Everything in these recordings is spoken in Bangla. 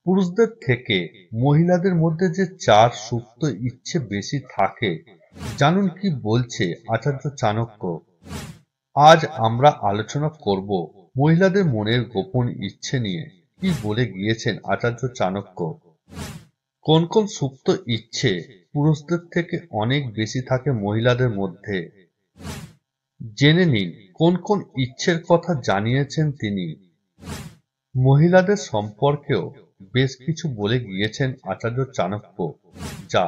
পুরুষদের থেকে মহিলাদের মধ্যে যে 4 সুপ্ত ইচ্ছে বেশি থাকে, জানুন কি বলছে আচার্য চাণক্য। আজ আমরা আলোচনা করব মহিলাদের মনের গোপন ইচ্ছে নিয়ে। কি বলে গিয়েছেন আচার্য চাণক্য। কোন কোন সুপ্ত ইচ্ছে পুরুষদের থেকে অনেক বেশি থাকে মহিলাদের মধ্যে, জেনে নিন কোন কোন ইচ্ছের কথা জানিয়েছেন তিনি। মহিলাদের সম্পর্কেও বেশ কিছু বলে গিয়েছেন আচার্য চাণক্য, যা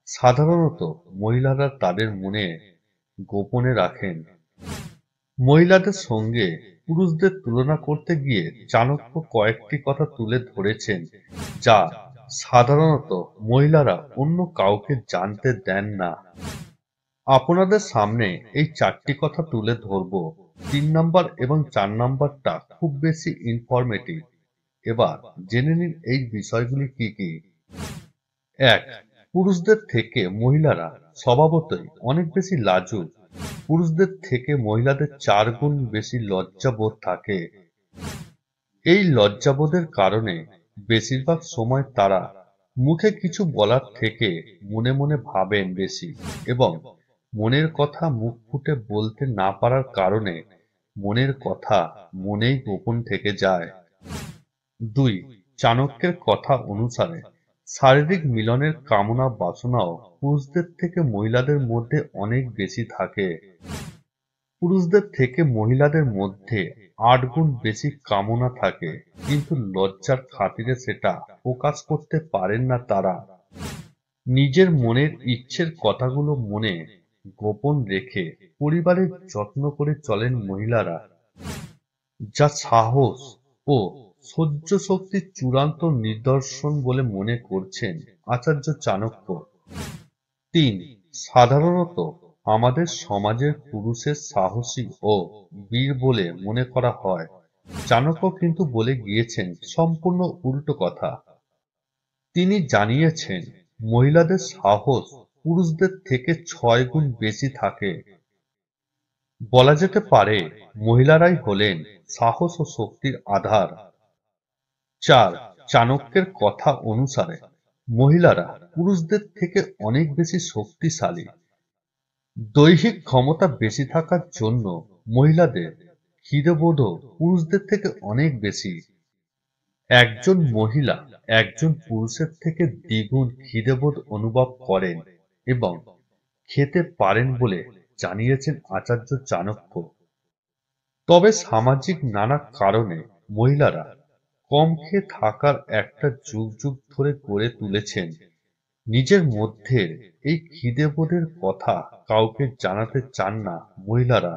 সাধারণত মহিলারা তাদের মনে গোপনে রাখেন। মহিলাদের সঙ্গে পুরুষদের তুলনা করতে গিয়ে চাণক্য কয়েকটি কথা তুলে ধরেছেন, যা সাধারণত মহিলারা অন্য কাউকে জানতে দেন না। আপনাদের সামনে এই 4টি কথা তুলে ধরব। 3 নাম্বার এবং 4 নাম্বারটা খুব বেশি ইনফরমেটিভ। এবার জেনে নিন এই বিষয়গুলি কি কি। 1. পুরুষদের থেকে মহিলারা স্বভাবতই অনেক বেশি লাজুক। পুরুষদের থেকে মহিলাদের 4 গুণ বেশি লজ্জাবোধ থাকে। এই লজ্জাবোধের কারণে বেশিরভাগ সময় তারা মুখে কিছু বলার থেকে মনে মনে ভাবেন বেশি, এবং মনের কথা মুখ ফুটে বলতে না পারার কারণে মনের কথা মনেই গোপন থেকে যায়। 2. চাণক্যের কথা অনুসারে শারীরিক মিলনের কামনা বাসনাও পুরুষদের থেকে মহিলাদের মধ্যে অনেক বেশি থাকে। পুরুষদের থেকে মহিলাদের মধ্যে 8 গুণ বেশি কামনা থাকে, কিন্তু লজ্জার খাতিরে সেটা প্রকাশ করতে পারেন না তারা। নিজের মনের ইচ্ছের কথাগুলো মনে গোপন রেখে পরিবারের যত্ন করে চলেন মহিলারা, যা সাহস ও সহ্য শক্তির চূড়ান্ত নিদর্শন বলে মনে করছেন আচার্য চাণক্য। 3. সাধারণত আমাদের সমাজের পুরুষের সাহসী ও বীর বলে মনে করা হয়। চাণক্য কিন্তু বলে গিয়েছেন সম্পূর্ণ উল্টো কথা। তিনি জানিয়েছেন মহিলাদের সাহস পুরুষদের থেকে 6 গুণ বেশি থাকে। বলা যেতে পারে মহিলারাই হলেন সাহস ও শক্তির আধার। 4. চাণক্যের কথা অনুসারে মহিলারা পুরুষদের থেকে অনেক বেশি শক্তিশালী। দৈহিক ক্ষমতা বেশি থাকার জন্য মহিলাদের খিদেবোধও পুরুষদের থেকে অনেক বেশি। একজন মহিলা একজন পুরুষের থেকে দ্বিগুণ খিদেবোধ অনুভব করেন এবং খেতে পারেন বলে জানিয়েছেন আচার্য চাণক্য। তবে সামাজিক নানা কারণে মহিলারা কম খেয়ে থাকার একটা যুগ যুগ ধরে গড়ে তুলেছেন। নিজের মধ্যের এই খিদেবোধের কথা কাউকে জানাতে চান না মহিলারা।